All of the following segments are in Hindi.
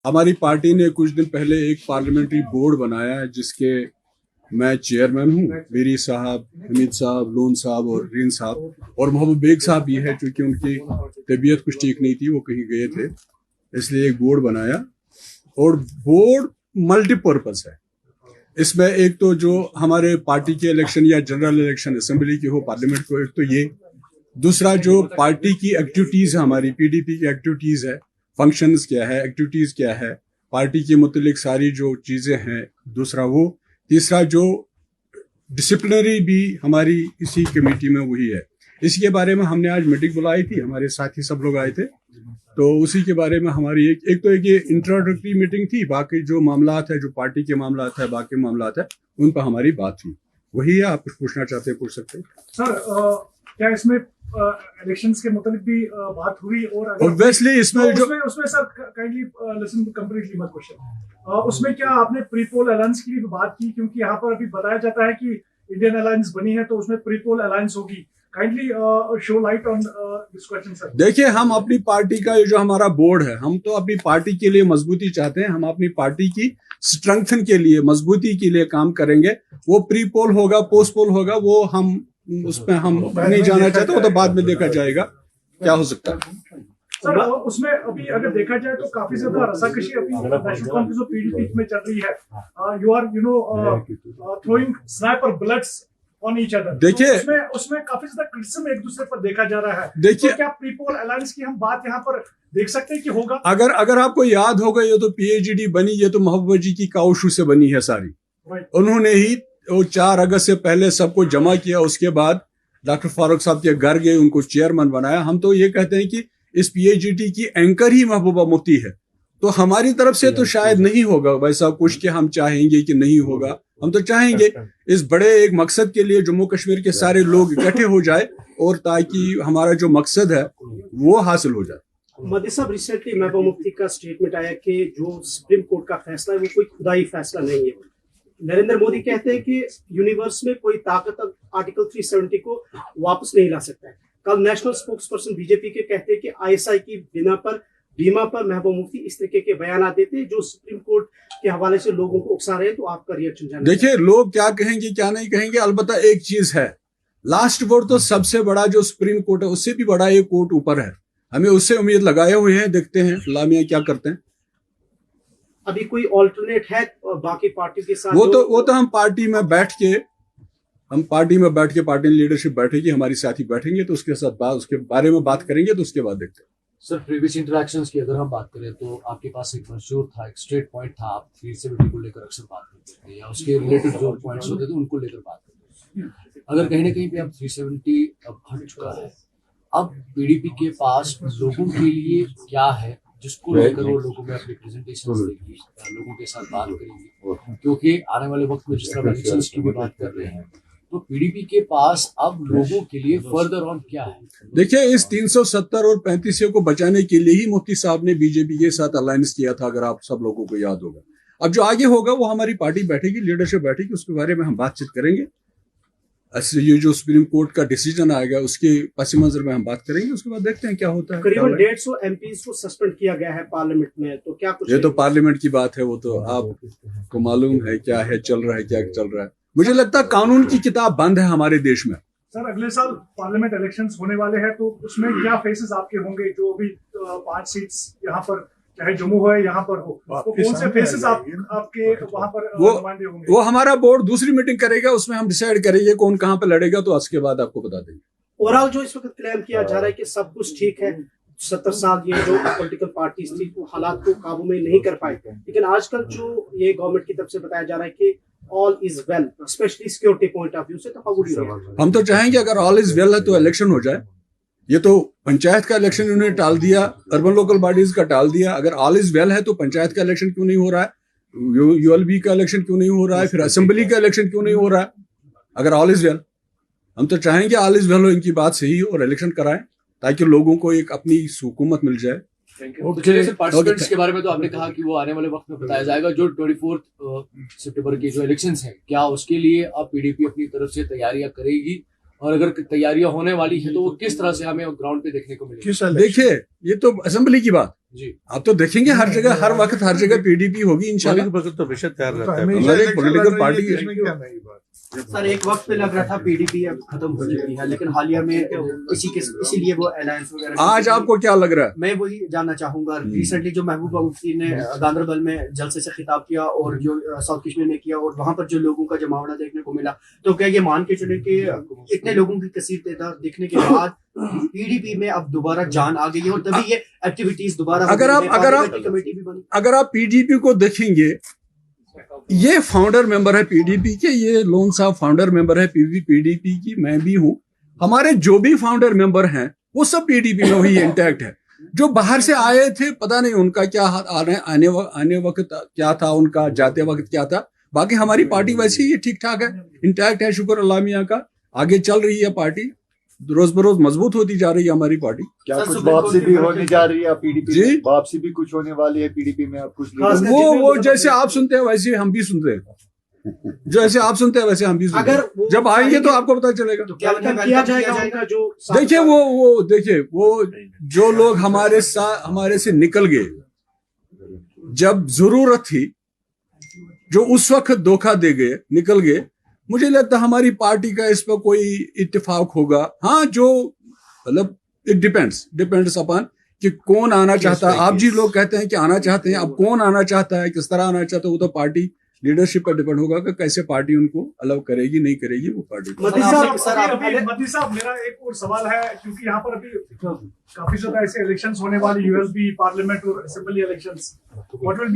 हमारी पार्टी ने कुछ दिन पहले एक पार्लियामेंट्री बोर्ड बनाया है जिसके मैं चेयरमैन हूँ। मेरी साहब, हमीद साहब, लोन साहब और रीन साहब और मोहम्मद बेग साहब भी है, क्योंकि उनकी तबीयत कुछ ठीक नहीं थी, वो कहीं गए थे, इसलिए एक बोर्ड बनाया। और बोर्ड मल्टीपर्पज है। इसमें एक तो जो हमारे पार्टी के इलेक्शन या जनरल इलेक्शन असेंबली की हो, पार्लियामेंट को, एक तो ये। दूसरा जो पार्टी की एक्टिविटीज है, हमारी पीडीपी की एक्टिविटीज है, फंक्शंस क्या है, एक्टिविटीज क्या है, पार्टी के मुतलिक सारी जो चीजें हैं, दूसरा वो। तीसरा जो डिसिप्लिनरी भी हमारी इसी कमेटी में वही है। इसके बारे में हमने आज मीटिंग बुलाई थी, हमारे साथी सब लोग आए थे, तो उसी के बारे में हमारी एक तो ये इंट्रोडक्टरी मीटिंग थी। बाकी जो मामलात है, जो पार्टी के मामलात है, बाकी मामलात है, उन पर हमारी बात थी। वही है, आप कुछ पूछना चाहते हैं पूछ सकते हैं। सर क्या इसमें इलेक्शंस के मुताबिक भी बात हुई? और ऑब्वियसली इसमें तो जो उसमें sir kindly listen completely my question, उसमें क्या आपने प्रीपोल अलायंस की भी बात की? क्योंकि यहाँ पर अभी बताया जाता है कि इंडियन अलायंस बनी है, तो उसमें प्रीपोल अलायंस होगी। Kindly show light on this question sir. देखिए, हम अपनी पार्टी का जो हमारा बोर्ड है, हम तो अपनी पार्टी के लिए मजबूती चाहते हैं। हम अपनी पार्टी की स्ट्रेंथन के लिए, मजबूती के लिए काम करेंगे। वो प्री पोल होगा, पोस्ट पोल होगा, वो हम उसमें हम नहीं जाना चाहते, वो तो बाद में देखा जाएगा क्या हो सकता है। सर उसमें अभी अगर देखा जाए तो काफी ज्यादा रसाकशी अभी नेशनल कांग्रेस और पीडीपी में चल रही है। You are throwing sniper bullets on each other. देखिए, उसमें काफी ज्यादा क्रिटिसिज्म एक दूसरे पर देखा जा रहा है। देखिए, तो क्या प्रीपोल अलायंस की हम बात यहाँ पर देख सकते हैं कि होगा? अगर आपको याद होगा, ये तो पीएचडी बनी, ये तो महबूबा जी की काउशू से बनी है सारी। उन्होंने ही वो 4 अगस्त से पहले सबको जमा किया, उसके बाद डॉक्टर फारूक साहब के घर गए, उनको चेयरमैन बनाया। हम तो ये कहते हैं कि इस पीएचडी की एंकर ही महबूबा मुफ्ती है, तो हमारी तरफ से तो शायद नहीं होगा वैसा कुछ कि हम चाहेंगे कि नहीं होगा। हम तो चाहेंगे इस बड़े एक मकसद के लिए जम्मू कश्मीर के सारे लोग इकट्ठे हो जाए, और ताकि हमारा जो मकसद है वो हासिल हो जाए। मोदी साहब, रिसेंटली महबूबा मुफ्ती का स्टेटमेंट आया कि जो सुप्रीम कोर्ट का फैसला है वो कोई खुदाई फैसला नहीं है। नरेंद्र मोदी कहते हैं कि यूनिवर्स में कोई ताकत आर्टिकल 370 को वापस नहीं ला सकता है। कल नेशनल स्पोक्स पर्सन बीजेपी के कहते हैं कि आईएसआई की बीमा पर महबूबा मुफ्ती इस तरीके के बयान देते हैं जो सुप्रीम कोर्ट के हवाले से लोगों को उकसा रहे हैं। तो आपका रिएक्शन जानना। देखिए, लोग क्या कहेंगे क्या नहीं कहेंगे, अलबत्ता एक चीज है, लास्ट वर्ड तो सबसे बड़ा जो सुप्रीम कोर्ट है, उससे भी बड़ा एक कोर्ट ऊपर है। हमें उससे उम्मीद लगाए हुए हैं, देखते हैं लामिया क्या करते हैं। अभी कोई ऑल्टरनेट है बाकी पार्टी के साथ? वो तो हम पार्टी में बैठ के पार्टी लीडरशिप बैठेगी, हमारी साथी बैठेंगे, तो उसके साथ उसके बारे में बात करेंगे, तो उसके बाद देखते हैं। सर, प्रीवियस इंटरेक्शंस की अगर हम बात करें तो आपके पास एक मंशूर था, एक स्ट्रेट पॉइंट था, आप 370 को लेकर अक्सर बात करते थे या उसके रिलेटेड जो पॉइंट्स होते थे उनको लेकर बात करते थे। अगर कहीं ना कहीं पे अब 370 अब हट चुका है, अब पीडीपी के पास लोगों के लिए क्या है जिसको लेकर वो लोगों में अपनी प्रेजेंटेशन देगी, लोगों के साथ बात करेगी? क्योंकि आने वाले वक्त में जिस तरह इलेक्शंस की भी बात कर रहे हैं, तो पीडीपी के पास अब लोगों के लिए फर्दर ऑन क्या है? देखिए, इस 370 और 35 को बचाने के लिए ही मुफ्ती साहब ने बीजेपी के साथ अलायंस किया था, अगर आप सब लोगों को याद होगा। अब जो आगे होगा वो हमारी पार्टी बैठेगी, लीडरशिप बैठेगी, उसके बारे में हम बातचीत करेंगे। ये जो सुप्रीम कोर्ट का डिसीजन आएगा उसके पस मंजर में हम बात करेंगे, उसके बाद देखते हैं क्या होता है। करीबन 150 एमपीज को सस्पेंड किया गया है पार्लियामेंट में, तो क्या कुछ? ये तो पार्लियामेंट की बात है, वो तो आपको मालूम है क्या है, चल रहा है, क्या चल रहा है। मुझे लगता है कानून की किताब बंद है हमारे देश में। सर, अगले साल पार्लियामेंट इलेक्शंस होने वाले हैं, तो उसमें क्या फेसेस आपके होंगे? जो अभी 5 सीट्स यहाँ पर, चाहे जम्मू हो या यहाँ पर हो, तो कौन से फेसेस आपके वहाँ पर नुमाइंदे होंगे? वो हमारा बोर्ड दूसरी मीटिंग करेगा, उसमें हम डिसाइड करेंगे कौन कहाँ पे लड़ेगा, तो उसके बाद आपको बता देंगे। ओवरऑल जो इस वक्त क्लेम किया जा रहा है कि सब कुछ ठीक है, 70 साल ये जो पॉलिटिकल पार्टीज थी वो हालात को काबू में नहीं कर पाई, लेकिन आजकल जो ये गवर्नमेंट की तरफ से बताया जा रहा है कि all is well, specially security point of view से, तो हाउ वुड यू? हम तो चाहेंगे अगर ऑल इज वेल है तो इलेक्शन हो जाए। ये तो पंचायत का इलेक्शन उन्होंने टाल दिया, अर्बन लोकल बॉडीज का टाल दिया। अगर ऑल इज वेल है तो पंचायत का इलेक्शन क्यों नहीं हो रहा है, यूएलबी का इलेक्शन क्यों नहीं हो रहा है, फिर असेंबली का इलेक्शन क्यों नहीं हो रहा है? अगर ऑल इज वेल, हम तो चाहेंगे ऑल इज वेल हो, इनकी बात सही हो और इलेक्शन कराएं, ताकि लोगों को एक अपनी हुकूमत मिल जाए। पार्टिसिपेंट्स के बारे में तो आपने कहा कि वो आने वाले वक्त में बताया जाएगा। जो 24 सितंबर की जो इलेक्शंस हैं, क्या उसके लिए अब पीडीपी अपनी तरफ से तैयारियां करेगी और अगर तैयारियां होने वाली है तो वो किस तरह से हमें ग्राउंड पे देखने को मिलेगी? देखिए, ये तो असेंबली की बात जी, आप तो देखेंगे हर जगह हर वक्त हर जगह पीडीपी होगी इंशाल्लाह। तो विषय तैयार रहता है। हमारे पॉलिटिकल पार्टी सर एक वक्त पे लग रहा था पीडीपी अब खत्म हो चुकी है, लेकिन हालिया में इसीलिए वो अलायंस वगैरह। आज आपको क्या लग रहा है? मैं वही जानना चाहूंगा, रिसेंटली जो महबूबा मुफ्ती ने गांदरबल में जलसे से खिताब किया और जो साउथ कश्मीर में किया और वहां पर जो लोगों का जमावड़ा देखने को मिला, तो क्या ये मान के चले कि इतने लोगों की कसीर तादाद देखने के बाद पीडीपी में अब दोबारा जान आ गई है और तभी ये एक्टिविटीज दोबारा कमेटी भी बनी? अगर आप पीडीपी को देखेंगे, ये फाउंडर मेंबर है पीडीपी के, ये लोन साहब फाउंडर मेंबर है पीडीपी की, मैं भी हूं। हमारे जो भी फाउंडर मेंबर हैं वो सब पीडीपी में वही इंटैक्ट है। जो बाहर से आए थे पता नहीं उनका क्या आने वक्त क्या था, उनका जाते वक्त क्या था। बाकी हमारी पार्टी वैसे ही ठीक ठाक है, इंटैक्ट है, शुक्र अल्लाह मियां का। आगे चल रही है पार्टी, रोज बरोज मजबूत होती जा रही है हमारी पार्टी। क्या कुछ वापसी भी होने जा रही है पीडीपी जी? में? वापसी भी कुछ होने वाली है पीडीपी में? आप कुछ वो जैसे आप सुनते हैं वैसे हम भी सुनते हैं, जैसे आप सुनते हैं वैसे हम भी सुनते हैं। जब आएंगे तो आपको पता चलेगा। तो क्या किया जाएगा उनका जो देखिए वो जो लोग हमारे से निकल गए जब जरूरत थी, जो उस वक्त धोखा दे गए, निकल गए, मुझे लगता है हमारी पार्टी का इस पर कोई इत्तेफाक होगा। हाँ, जो मतलब इट डिपेंड्स अपॉन कि कौन आना चाहता है। आप जी लोग कहते हैं कि आना चाहते हैं, अब कौन आना चाहता है, किस तरह आना चाहता है, वो तो पार्टी लीडरशिप पर डिपेंड होगा कि कैसे पार्टी उनको अलाउ करेगी नहीं करेगी वो पार्टी। मती साहब, मेरा एक और सवाल है, क्योंकि यहाँ पर अभी काफी ज्यादा ऐसे इलेक्शंस होने वाले, यूएसबी पार्लियामेंट और assembly elections, what will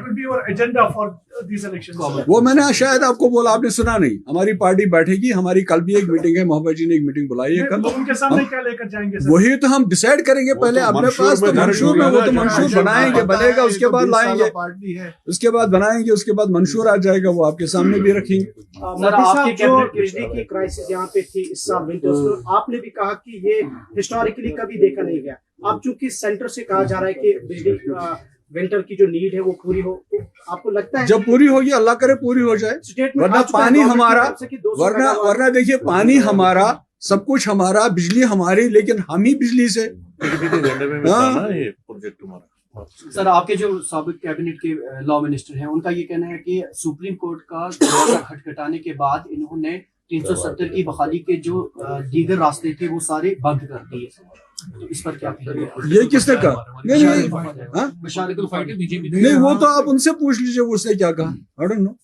be your agenda for these elections? वो मैंने शायद आपको बोला, आपने सुना नहीं। हमारी पार्टी बैठेगी, हमारी कल भी एक मीटिंग है, मोहब्बत जी ने एक मीटिंग बुलाई है कल। उनके सामने क्या लेकर जाएंगे सर? वही तो हम डिसाइड करेंगे पहले। अपने पास तो मंशूर में, वो तो मंशूर बनाएंगे, बनेगा, उसके बाद लाएंगे, उसके बाद बनाएंगे, उसके बाद मंशूर आ जाएगा, वो आपके सामने भी रखेंगे। बिजली की क्राइसिस यहाँ पे थी इस साल विंटर्स में, आपने भी कहा कि ये हिस्टोरिकली कभी देखा नहीं गया। अब चूंकि सेंटर से कहा जा रहा है कि बिजली विंटर की जो नीड है वो पूरी हो, तो आपको लगता है जब पूरी होगी, अल्लाह करे पूरी हो जाए, वरना पानी हमारा, वरना देखिए पानी हमारा, सब कुछ हमारा, बिजली हमारी, लेकिन हम ही बिजली से। सर आपके जो साबिक कैबिनेट के लॉ मिनिस्टर हैं, उनका ये कहना है कि सुप्रीम कोर्ट का खटखटाने के बाद इन्होंने 370 की बहाली के जो दीगर रास्ते थे वो सारे बंद कर दिए। तो इस पर क्या कहेंगे? ये किसने कहा? नहीं, वो तो आप उनसे पूछ लीजिए उसने क्या कहा। आई डोंट नो,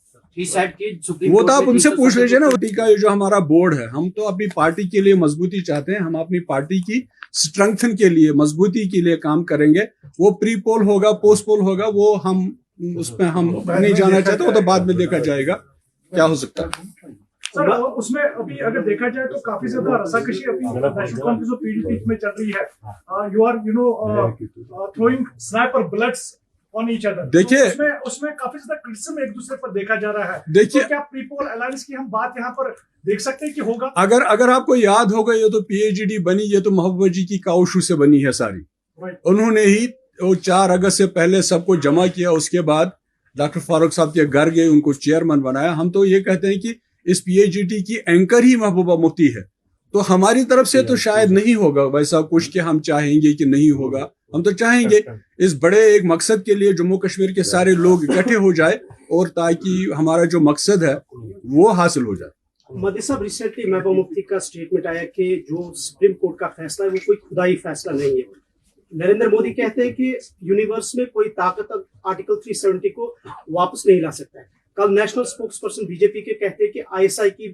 वो तो आप उनसे पूछ लीजिए ना। का ये जो हमारा बोर्ड है, हम तो अपनी पार्टी के लिए मजबूती चाहते हैं, हम अपनी पार्टी की स्ट्रेंथन के लिए, मजबूती के लिए काम करेंगे। वो प्री पोल होगा, पोस्ट पोल होगा, वो हम उसमें हम नहीं जाना चाहते, वो तो बाद में देखा जाएगा क्या हो सकता है। सर उसमें अभी अगर देखा जाए तो काफी ज्यादा रसाकशी अभी नेशनल कांफ्रेंस ऑफ पीडीपी में चल रही है। You are throwing sniper bullets on each other. देखिए, उसमें काफी ज्यादा क्रिटिसिज्म एक दूसरे पर देखा जा रहा है। देखिए, तो क्या प्रीपोल अलायंस की हम बात यहाँ पर देख सकते हैं कि होगा? अगर आपको याद होगा, ये तो पीएचडी बनी, ये तो मोहब्बत जी की काउशू से बनी है सारी। उन्होंने ही 4 अगस्त से पहले सबको जमा किया, उसके बाद डॉक्टर फारूक साहब के घर गए, उनको चेयरमैन बनाया। हम तो ये कहते हैं कि इस पीएचडी की एंकर ही महबूबा मुफ्ती है, तो हमारी तरफ से तो शायद नहीं होगा वैसा कुछ कि हम चाहेंगे कि नहीं होगा। हम तो चाहेंगे इस बड़े एक मकसद के लिए जम्मू कश्मीर के सारे लोग इकट्ठे हो जाए, और ताकि हमारा जो मकसद है वो हासिल हो जाए। मदी साहब, रिसेंटली महबूबा मुफ्ती का स्टेटमेंट आया कि जो सुप्रीम कोर्ट का फैसला है वो कोई खुदाई फैसला नहीं है। नरेंद्र मोदी कहते हैं कि यूनिवर्स में कोई ताकत आर्टिकल 370 को वापस नहीं ला सकता है। कल नेशनल स्पोक्स पर्सन बीजेपी के कहते हैं कि आईएसआई की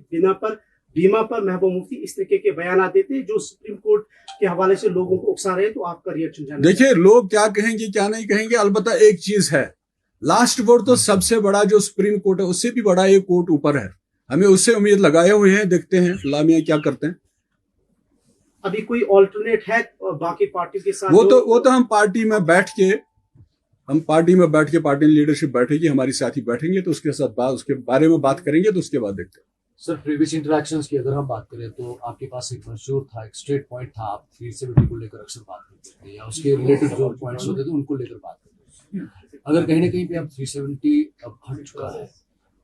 बीमा पर महबूबा मुफ्ती इस तरीके के बयान देते हैं जो सुप्रीम कोर्ट के हवाले से लोगों को उकसा रहे हैं। तो आपका रिएक्शन जानना। देखिए, लोग क्या कहेंगे क्या नहीं कहेंगे, अलबत्ता एक चीज है, लास्ट वर्ड तो सबसे बड़ा जो सुप्रीम कोर्ट है उससे भी बड़ा एक कोर्ट ऊपर है। हमें उससे उम्मीद लगाए हुए हैं, देखते हैं लामिया क्या करते हैं। अभी कोई ऑल्टरनेट है बाकी पार्टी के साथ? वो तो हम पार्टी में बैठ के पार्टी लीडरशिप बैठेगी, हमारी साथी बैठेंगे, तो उसके साथ उसके बारे में बात करेंगे, तो उसके बाद देखते हैं। सर, प्रीवियस इंटरेक्शंस की अगर हम बात करें तो आपके पास एक मंशूर था, एक स्ट्रेट पॉइंट था, आप 370 को लेकर अक्सर बात करते थे, या उसके रिलेटेड जो पॉइंट्स होते थे उनको लेकर बात करते थे। अगर कहीं ना कहीं पे अब 370 अब हट चुका है,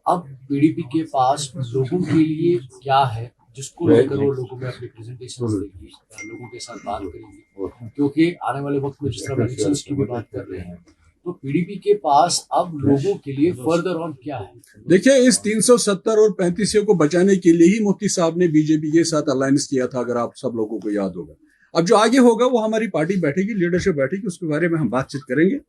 अब पीडीपी के पास लोगों के लिए क्या है जिसको लेकर वो लोगों में अपनी प्रेजेंटेशन देगी, लोगों के साथ बात करेंगी, क्योंकि आने वाले वक्त में जिस तरह इलेक्शंस की भी बात कर रहे हैं, तो पीडीपी के पास अब लोगों के लिए फर्दर ऑन क्या है? देखिए, इस 370 और 35 को बचाने के लिए ही मुफ्ती साहब ने बीजेपी के साथ अलायंस किया था, अगर आप सब लोगों को याद होगा। अब जो आगे होगा वो हमारी पार्टी बैठेगी, लीडरशिप बैठेगी, उसके बारे में हम बातचीत करेंगे।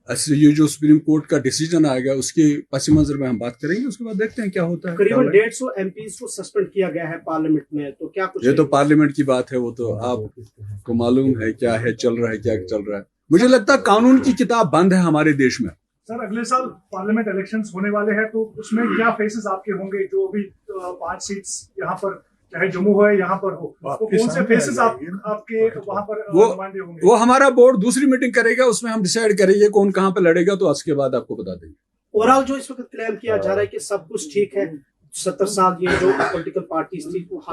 ये जो सुप्रीम कोर्ट का डिसीजन आएगा उसके पस मंजर में हम बात करेंगे, उसके बाद देखते हैं क्या होता है। करीबन 150 एमपीज को सस्पेंड किया गया है पार्लियामेंट में, तो क्या कुछ? ये तो पार्लियामेंट की बात है, वो तो आपको मालूम है क्या है, चल रहा है क्या चल रहा है। मुझे लगता है कानून की किताब बंद है हमारे देश में। सर, अगले साल पार्लियामेंट इलेक्शंस होने वाले हैं, तो उसमें क्या फेसेस आपके होंगे? जो अभी 5 सीट्स यहाँ पर, चाहे जम्मू हो या यहाँ पर हो, तो कौन से फेसेस आपके वहाँ पर नुमाइंदे होंगे? वो हमारा बोर्ड दूसरी मीटिंग करेगा, उसमें हम डिसाइड करेंगे कौन कहाँ पे लड़ेगा, तो उसके बाद आपको बता देंगे। ओवरऑल जो इस वक्त क्लेम किया जा रहा है कि सब कुछ ठीक है, 70 साल ये जो पॉलिटिकल पार्टीज थी वो